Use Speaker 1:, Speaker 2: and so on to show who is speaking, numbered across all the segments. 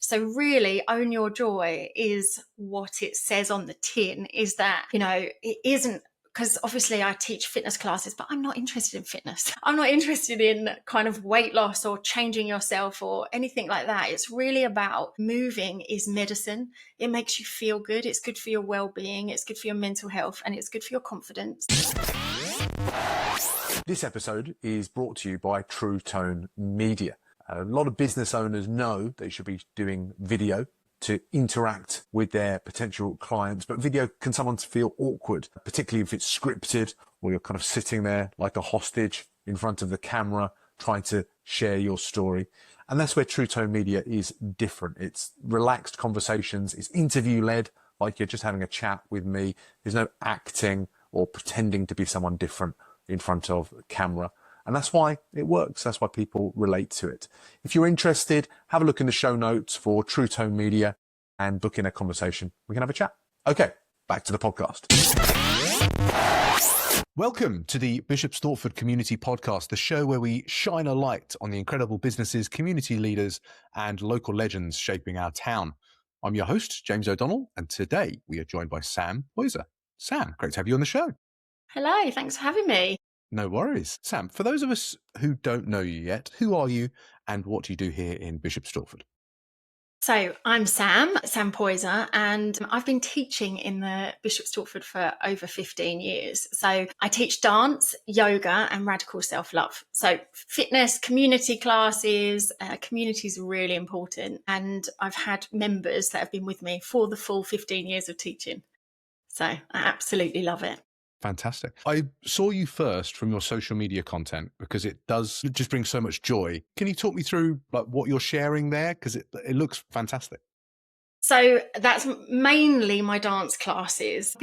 Speaker 1: So really, own your joy is what it says on the tin, is that, it isn't, because obviously I teach fitness classes, but I'm not interested in fitness. I'm not interested in kind of weight loss or changing yourself or anything like that. It's really about moving is medicine. It makes you feel good. It's good for your well-being. It's good for your mental health, and it's good for your confidence.
Speaker 2: This episode is brought to you by True Tone Media. A lot of business owners know they should be doing video to interact with their potential clients, but video can sometimes feel awkward, particularly if it's scripted or you're kind of sitting there like a hostage in front of the camera trying to share your story. And that's where True Tone Media is different. It's relaxed conversations, it's interview led, like you're just having a chat with me. There's no acting or pretending to be someone different in front of camera. And that's why it works. That's why people relate to it. If you're interested, have a look in the show notes for True Tone Media and book in a conversation. We can have a chat. Okay, back to the podcast. Welcome to the Bishop Stortford Community Podcast, the show where we shine a light on the incredible businesses, community leaders, and local legends shaping our town. I'm your host, James O'Donnell, and today we are joined by Sam Poyser. Sam, great to have you on the show.
Speaker 1: Hello, thanks for having me.
Speaker 2: No worries. Sam, for those of us who don't know you yet, who are you and what do you do here in Bishop Stortford?
Speaker 1: So I'm Sam Poyser, and I've been teaching in the Bishop Stortford for over 15 years. So I teach dance, yoga, and radical self-love. So fitness, community classes, community is really important. And I've had members that have been with me for the full 15 years of teaching. So I absolutely love it.
Speaker 2: Fantastic. I saw you first from your social media content because it does just bring so much joy. Can you talk me through like what you're sharing there? Because it looks fantastic.
Speaker 1: So that's mainly my dance classes.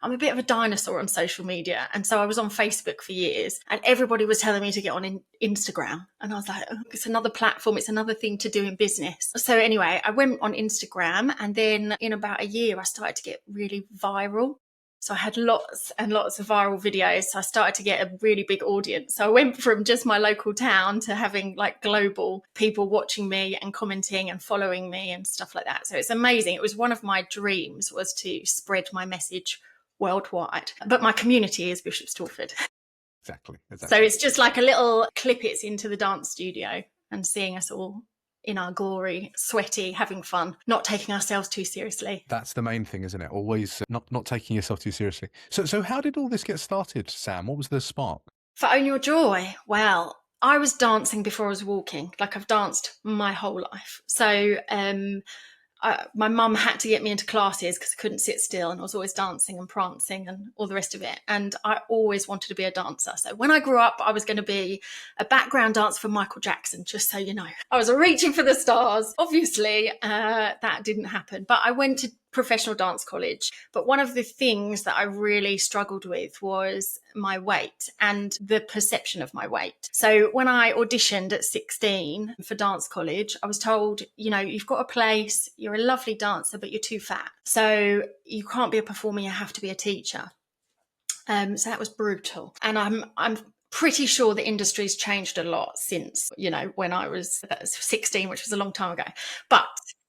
Speaker 1: I'm a bit of a dinosaur on social media. And so I was on Facebook for years and everybody was telling me to get on Instagram. And I was like, oh, it's another platform. It's another thing to do in business. So anyway, I went on Instagram, and then in about a year, I started to get really viral. So I had lots and lots of viral videos. So I started to get a really big audience. So I went from just my local town to having like global people watching me and commenting and following me and stuff like that. So it's amazing. It was one of my dreams, was to spread my message worldwide. But my community is Bishop Stortford.
Speaker 2: Exactly.
Speaker 1: So it's just like a little clip it's into the dance studio and seeing us all in our glory, sweaty, having fun, not taking ourselves too seriously.
Speaker 2: That's the main thing, isn't it? Always not taking yourself too seriously. So how did all this get started, Sam? What was the spark?
Speaker 1: For Own Your Joy, well, I was dancing before I was walking. Like, I've danced my whole life. So my mum had to get me into classes because I couldn't sit still, and I was always dancing and prancing and all the rest of it. And I always wanted to be a dancer. So when I grew up, I was going to be a background dancer for Michael Jackson, just so you know. I was reaching for the stars. Obviously, that didn't happen. But I went to professional dance college. But one of the things that I really struggled with was my weight and the perception of my weight. So when I auditioned at 16 for dance college, I was told, you've got a place, you're a lovely dancer, but you're too fat. So you can't be a performer, you have to be a teacher. So that was brutal. And I'm pretty sure the industry's changed a lot since, when I was 16, which was a long time ago. But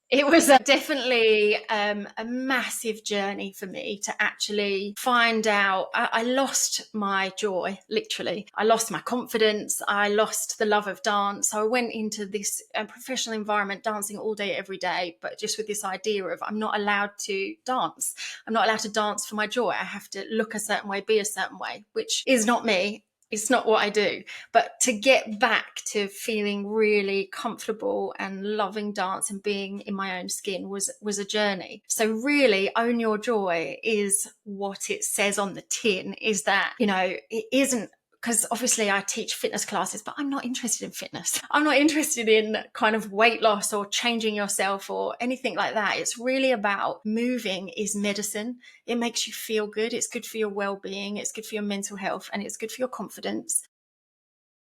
Speaker 1: it was definitely a massive journey for me to actually find out. I lost my joy, literally. I lost my confidence. I lost the love of dance. So I went into this professional environment, dancing all day, every day, but just with this idea of I'm not allowed to dance. I'm not allowed to dance for my joy. I have to look a certain way, be a certain way, which is not me. It's not what I do. But to get back to feeling really comfortable and loving dance and being in my own skin was a journey. So really, Own Your Joy is what it says on the tin, is that, it isn't, because obviously I teach fitness classes, but I'm not interested in fitness. I'm not interested in kind of weight loss or changing yourself or anything like that. It's really about moving is medicine. It makes you feel good. It's good for your well-being. It's good for your mental health, and it's good for your confidence.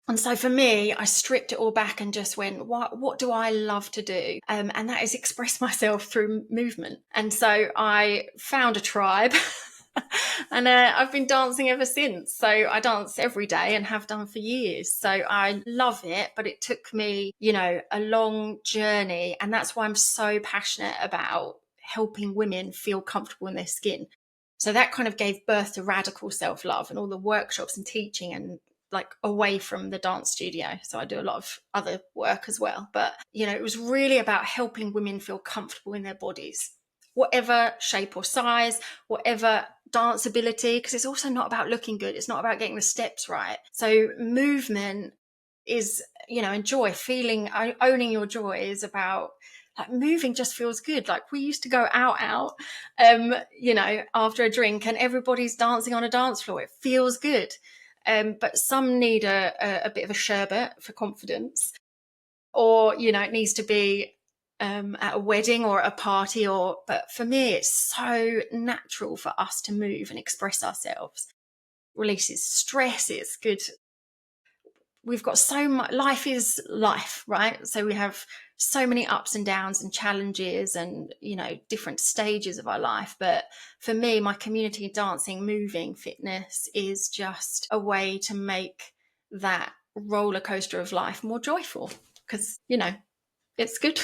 Speaker 1: And so for me, I stripped it all back and just went, what do I love to do? And that is express myself through movement. And so I found a tribe. And I've been dancing ever since. So I dance every day and have done for years. So I love it, but it took me, a long journey. And that's why I'm so passionate about helping women feel comfortable in their skin. So that kind of gave birth to radical self love and all the workshops and teaching and like away from the dance studio. So I do a lot of other work as well. But, it was really about helping women feel comfortable in their bodies, whatever shape or size, whatever dance ability, because it's also not about looking good. It's not about getting the steps right. So movement is, and joy, feeling, owning your joy is about like moving just feels good. Like we used to go out, after a drink and everybody's dancing on a dance floor. It feels good. But some need a bit of a sherbet for confidence, or, it needs to be at a wedding or at a party, but for me, it's so natural for us to move and express ourselves. Releases stress. It's good. We've got so much, life is life, right? So we have so many ups and downs and challenges and, different stages of our life. But for me, my community dancing, moving, fitness is just a way to make that roller coaster of life more joyful because, it's good.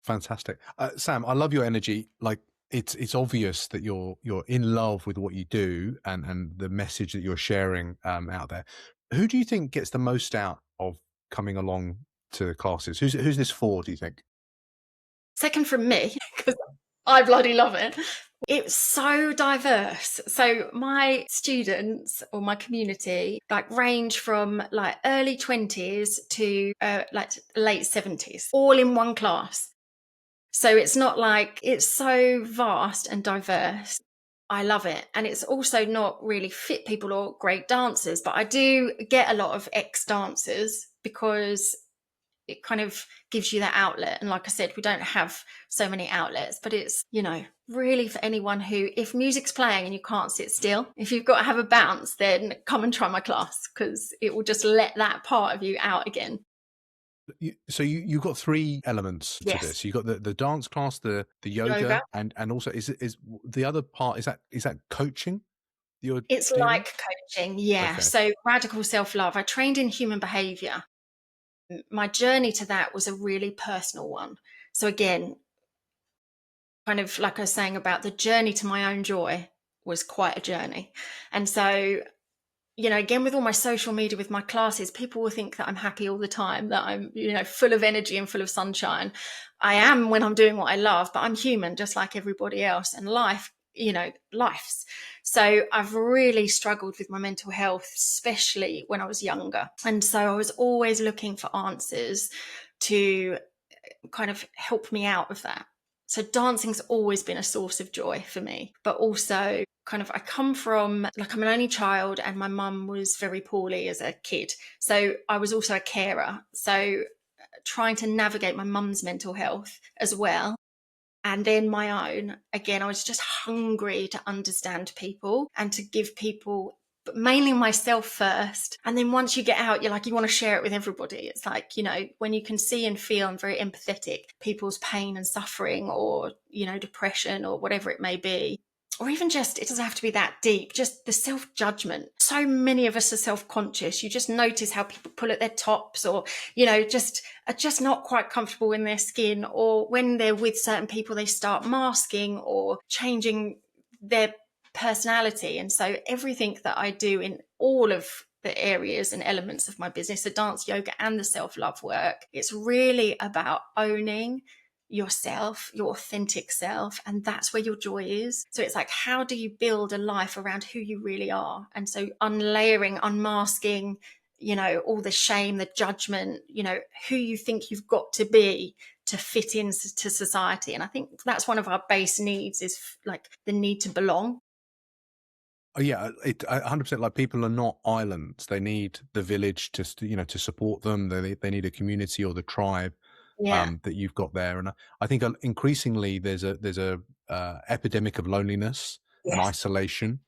Speaker 2: Fantastic. Sam, I love your energy. Like it's obvious that you're in love with what you do and the message that you're sharing out there. Who do you think gets the most out of coming along to classes? Who's this for, do you think?
Speaker 1: Second from me, because I bloody love it. It's so diverse. So my students or my community like range from like early 20s to like late 70s, all in one class. So it's not like, it's so vast and diverse. I love it. And it's also not really fit people or great dancers, but I do get a lot of ex dancers because it kind of gives you that outlet. And like I said, we don't have so many outlets, but it's, really for anyone who, if music's playing and you can't sit still, if you've got to have a bounce, then come and try my class because it will just let that part of you out again.
Speaker 2: So you've got three elements to
Speaker 1: Yes.
Speaker 2: this. You've got the dance class, the
Speaker 1: Yoga.
Speaker 2: yoga, and also is the other part, is that coaching you're
Speaker 1: It's
Speaker 2: doing?
Speaker 1: like coaching. Yeah.
Speaker 2: Okay.
Speaker 1: So radical self love. I trained in human behavior. My journey to that was a really personal one. So again, kind of like I was saying about the journey to my own joy was quite a journey. And so, again, with all my social media, with my classes, people will think that I'm happy all the time, that I'm, full of energy and full of sunshine. I am when I'm doing what I love, but I'm human just like everybody else. And life, life's. So I've really struggled with my mental health, especially when I was younger. And so I was always looking for answers to kind of help me out of that. So dancing's always been a source of joy for me, but also kind of I come from like I'm an only child and my mum was very poorly as a kid. So I was also a carer. So trying to navigate my mum's mental health as well. And then my own, again, I was just hungry to understand people and to give people, but mainly myself first. And then once you get out, you're like, you want to share it with everybody. It's like, when you can see and feel and very empathetic people's pain and suffering or, depression or whatever it may be. Or even just, it doesn't have to be that deep, just the self-judgment. So many of us are self-conscious. You just notice how people pull at their tops or, just are just not quite comfortable in their skin, or when they're with certain people, they start masking or changing their personality. And so everything that I do in all of the areas and elements of my business, the dance, yoga, and the self-love work, it's really about owning yourself, your authentic self, and that's where your joy is. So it's like, how do you build a life around who you really are? And so unlayering, unmasking, all the shame, the judgment, who you think you've got to be to fit into society. And I think that's one of our base needs, is like the need to belong.
Speaker 2: Oh, yeah, 100%. Like people are not islands. They need the village to support them. They need a community or the tribe
Speaker 1: Yeah.
Speaker 2: that you've got there. And I think increasingly there's a epidemic of loneliness and
Speaker 1: Yes.
Speaker 2: isolation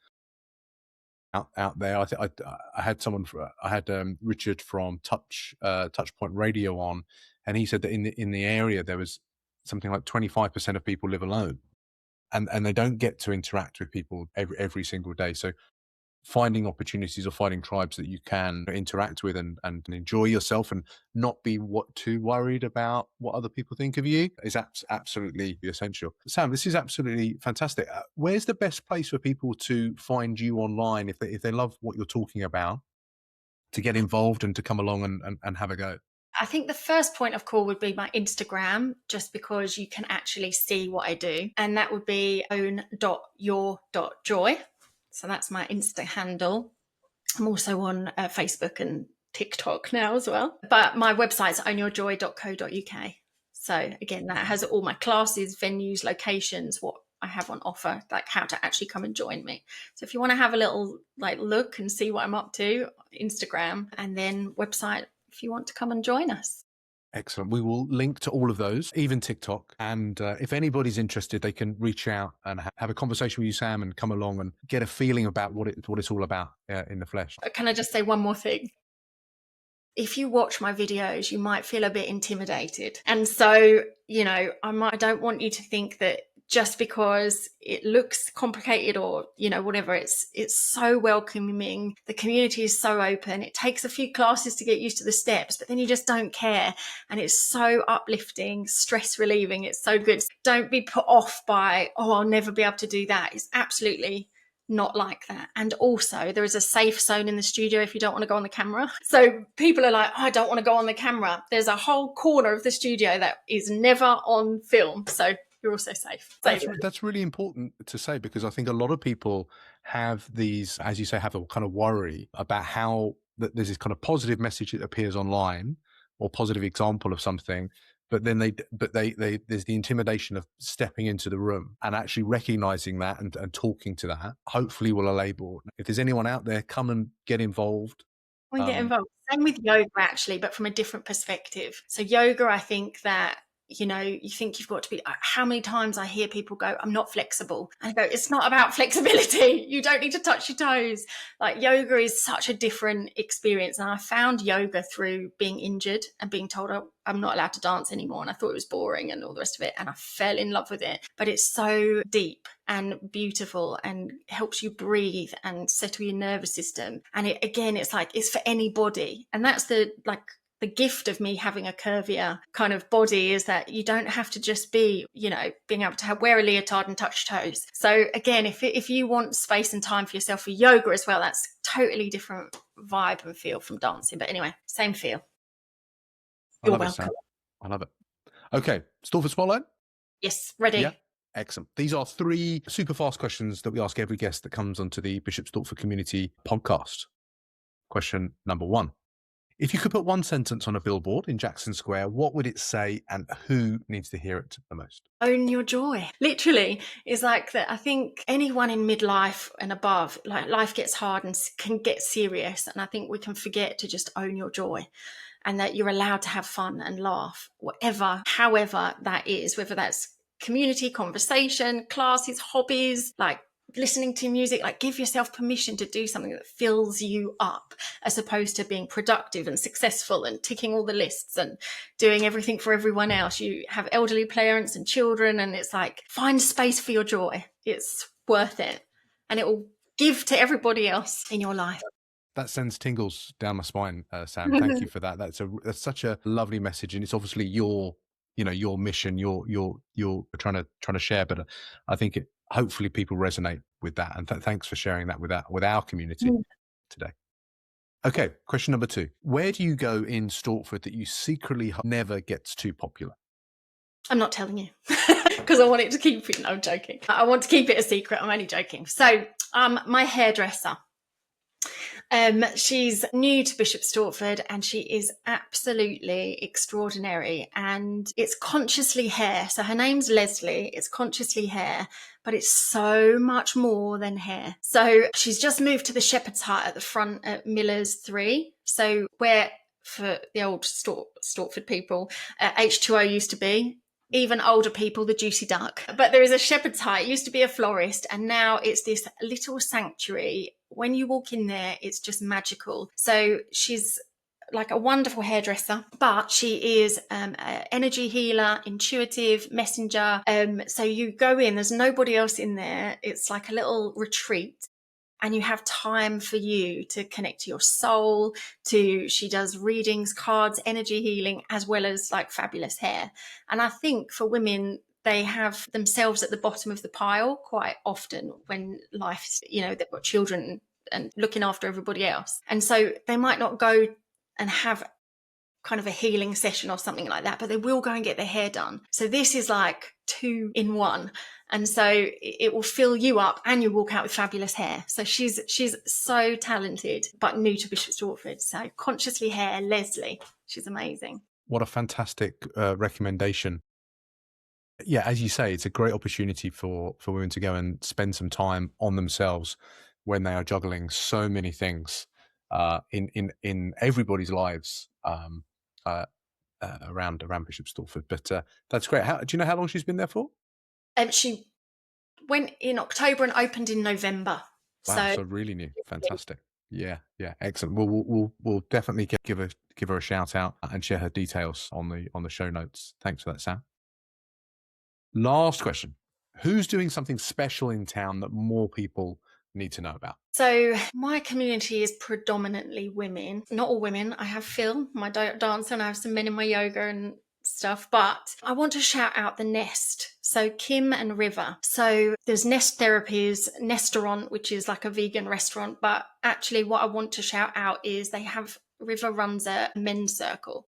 Speaker 2: out there. I had Richard from Touchpoint Radio on, and he said that in the area there was something like 25% of people live alone. and they don't get to interact with people every single day. So finding opportunities or finding tribes that you can interact with and enjoy yourself and not be too worried about what other people think of you is absolutely essential. Sam, this is absolutely fantastic. Where's the best place for people to find you online if they love what you're talking about, to get involved and to come along and have a go?
Speaker 1: I think the first point of call would be my Instagram, just because you can actually see what I do. And that would be own.your.joy. So that's my Insta handle. I'm also on Facebook and TikTok now as well. But my website's ownyourjoy.co.uk. So again, that has all my classes, venues, locations, what I have on offer, like how to actually come and join me. So if you want to have a little look and see what I'm up to, Instagram, and then website if you want to come and join us.
Speaker 2: Excellent. We will link to all of those, even TikTok. And if anybody's interested, they can reach out and have a conversation with you, Sam, and come along and get a feeling about what it's all about in the flesh.
Speaker 1: Can I just say one more thing? If you watch my videos, you might feel a bit intimidated. And so, I don't want you to think that just because it looks complicated or, whatever, it's so welcoming. The community is so open. It takes a few classes to get used to the steps, but then you just don't care. And it's so uplifting, stress relieving. It's so good. Don't be put off by, I'll never be able to do that. It's absolutely not like that. And also there is a safe zone in the studio if you don't want to go on the camera. So people are like, I don't want to go on the camera. There's a whole corner of the studio that is never on film. So you're also safe.
Speaker 2: That's really important to say, because I think a lot of people have these, as you say, have a kind of worry about how there's this kind of positive message that appears online or positive example of something, but then there's the intimidation of stepping into the room and actually recognizing that and talking to that. Hopefully will enable, if there's anyone out there, come and get involved.
Speaker 1: Get involved. Same with yoga, actually, but from a different perspective. So yoga, I think that, you think you've got to be, how many times I hear people go, I'm not flexible. And I go, it's not about flexibility. You don't need to touch your toes. Like, yoga is such a different experience. And I found yoga through being injured and being told I'm not allowed to dance anymore. And I thought it was boring and all the rest of it. And I fell in love with it. But it's so deep and beautiful and helps you breathe and settle your nervous system. And it's for anybody. And that's the gift of me having a curvier kind of body, is that you don't have to just be, being able to wear a leotard and touch toes. So again, if you want space and time for yourself for yoga as well, that's totally different vibe and feel from dancing. But anyway, same feel. You're welcome.
Speaker 2: I love it. Okay, Stortford Spotlight?
Speaker 1: Yes, ready.
Speaker 2: Yeah. Excellent. These are 3 super fast questions that we ask every guest that comes onto the Bishop Stortford Community podcast. Question number 1. If you could put one sentence on a billboard in Jackson Square, what would it say and who needs to hear it the most? Own
Speaker 1: your joy. Literally, is like that. I think anyone in midlife and above, like, life gets hard and can get serious. And I think we can forget to just own your joy, and that you're allowed to have fun and laugh, however that is, whether that's community, conversation, classes, hobbies, like listening to music. Like, give yourself permission to do something that fills you up, as opposed to being productive and successful and ticking all the lists and doing everything for everyone else. You have elderly parents and children, and it's like, find space for your joy. It's worth it, and it will give to everybody else in your life. That sends tingles down my spine, Sam. Thank you for that. That's such a lovely message, and it's obviously your mission, you're trying to share. But I think hopefully people resonate with that, and thanks for sharing that with our community today. Okay, question number 2. Where do you go in Stortford that you secretly never gets too popular? I'm not telling you because I want it to keep it. No, I'm joking. I want to keep it a secret. I'm only joking. So, my hairdresser. She's new to Bishop Stortford, and she is absolutely extraordinary, and it's consciously hair. So her name's Leslie. It's consciously hair, but it's so much more than hair. So she's just moved to the Shepherd's Hut at the front at Miller's 3. So where, for the old Stortford people, H2O used to be. Even older people, the Juicy Duck. But there is a Shepherd's Hut. It used to be a florist, and now it's this little sanctuary. When you walk in there, it's just magical. So she's like a wonderful hairdresser, but she is an energy healer, intuitive, messenger. So you go in, there's nobody else in there. It's like a little retreat. And you have time for you to connect to your soul. She does readings, cards, energy healing, as well as like fabulous hair. And I think for women, they have themselves at the bottom of the pile quite often when life's, they've got children and looking after everybody else. And so they might not go and have kind of a healing session or something like that, but they will go and get their hair done. So this is like 2 in 1. And so it will fill you up and you walk out with fabulous hair. So she's so talented, but new to Bishop Stortford. So Consciously Hair, Leslie, she's amazing.
Speaker 2: What a fantastic recommendation. Yeah, as you say, it's a great opportunity for women to go and spend some time on themselves when they are juggling so many things in everybody's lives around Bishop Stortford. But that's great. Do you know how long she's been there for?
Speaker 1: She went in October and opened in November.
Speaker 2: Wow, so really new. Fantastic. Yeah, excellent. We'll definitely give her a shout out and share her details on the show notes. Thanks for that, Sam. Last question. Who's doing something special in town that more people need to know about?
Speaker 1: So my community is predominantly women. Not all women. I have Phil, my dancer, and I have some men in my yoga and stuff, but I want to shout out the Nest. So Kim and River. So there's Nest Therapies, Nestaurant, which is like a vegan restaurant, but actually what I want to shout out is River runs a men's circle.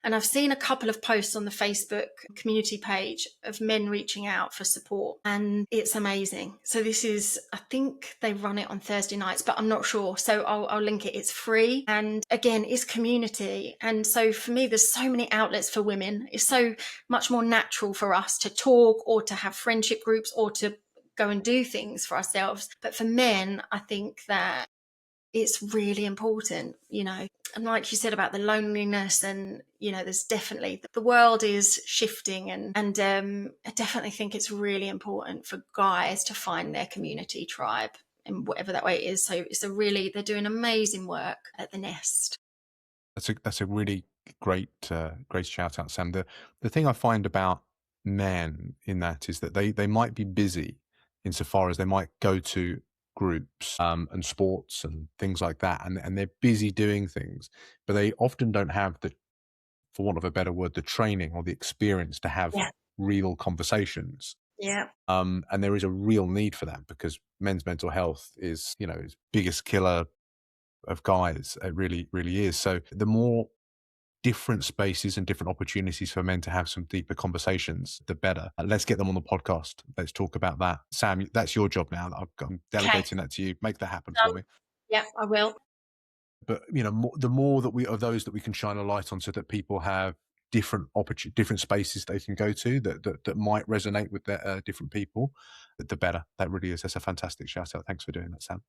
Speaker 1: And I've seen a couple of posts on the Facebook community page of men reaching out for support, and it's amazing. So I think they run it on Thursday nights, but I'm not sure. So I'll link it. It's free. And again, it's community. And so for me, there's so many outlets for women. It's so much more natural for us to talk or to have friendship groups or to go and do things for ourselves. But for men, I think that it's really important, and like you said about the loneliness and, there's definitely, the world is shifting and I definitely think it's really important for guys to find their community tribe in whatever that way it is. So they're doing amazing work at the Nest.
Speaker 2: That's a really great shout out, Sam. The thing I find about men in that is that they might be busy insofar as they might go to groups and sports and things like that, and they're busy doing things, but they often don't have for want of a better word, the training or the experience to have real conversations.
Speaker 1: Yeah.
Speaker 2: And there is a real need for that because men's mental health is, is biggest killer of guys. It really, really is. So the more different spaces and different opportunities for men to have some deeper conversations, the better. Let's get them on the podcast. Let's talk about that. Sam, that's your job now. I'm delegating that to you. Make that happen for me.
Speaker 1: Yeah, I will.
Speaker 2: But the more that we are those that we can shine a light on, so that people have different spaces they can go to that might resonate with their different people, the better. That really is. That's a fantastic shout out. Thanks for doing that, Sam.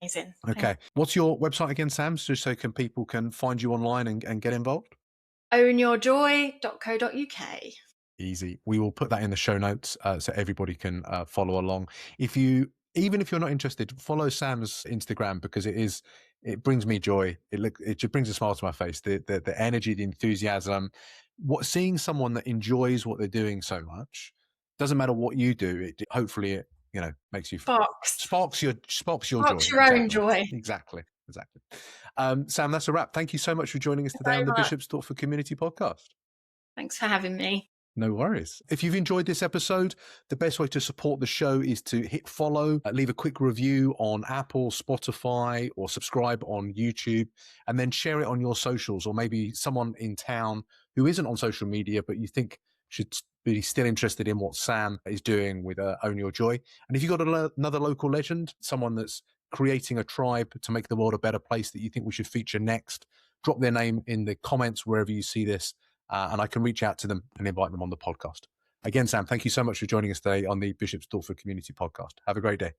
Speaker 1: Amazing.
Speaker 2: Okay. What's your website again, Sam? Just so people can find you online and get involved?
Speaker 1: ownyourjoy.co.uk.
Speaker 2: Easy. We will put that in the show notes so everybody can follow along. Even if you're not interested, follow Sam's Instagram because it brings me joy. It just brings a smile to my face. The energy, the enthusiasm, seeing someone that enjoys what they're doing so much, doesn't matter what you do. Hopefully it makes you sparks your joy.
Speaker 1: Your own joy.
Speaker 2: Exactly. Sam, that's a wrap. Thank you so much for joining us today on the Bishop Stortford Community Podcast.
Speaker 1: Thanks for having me.
Speaker 2: No worries. If you've enjoyed this episode, the best way to support the show is to hit follow, leave a quick review on Apple, Spotify, or subscribe on YouTube, and then share it on your socials, or maybe someone in town who isn't on social media, but you think should be still interested in what Sam is doing with Own Your Joy. And if you've got another local legend, someone that's creating a tribe to make the world a better place that you think we should feature next, drop their name in the comments wherever you see this. And I can reach out to them and invite them on the podcast. Again, Sam, thank you so much for joining us today on the Bishop Stortford Community Podcast. Have a great day.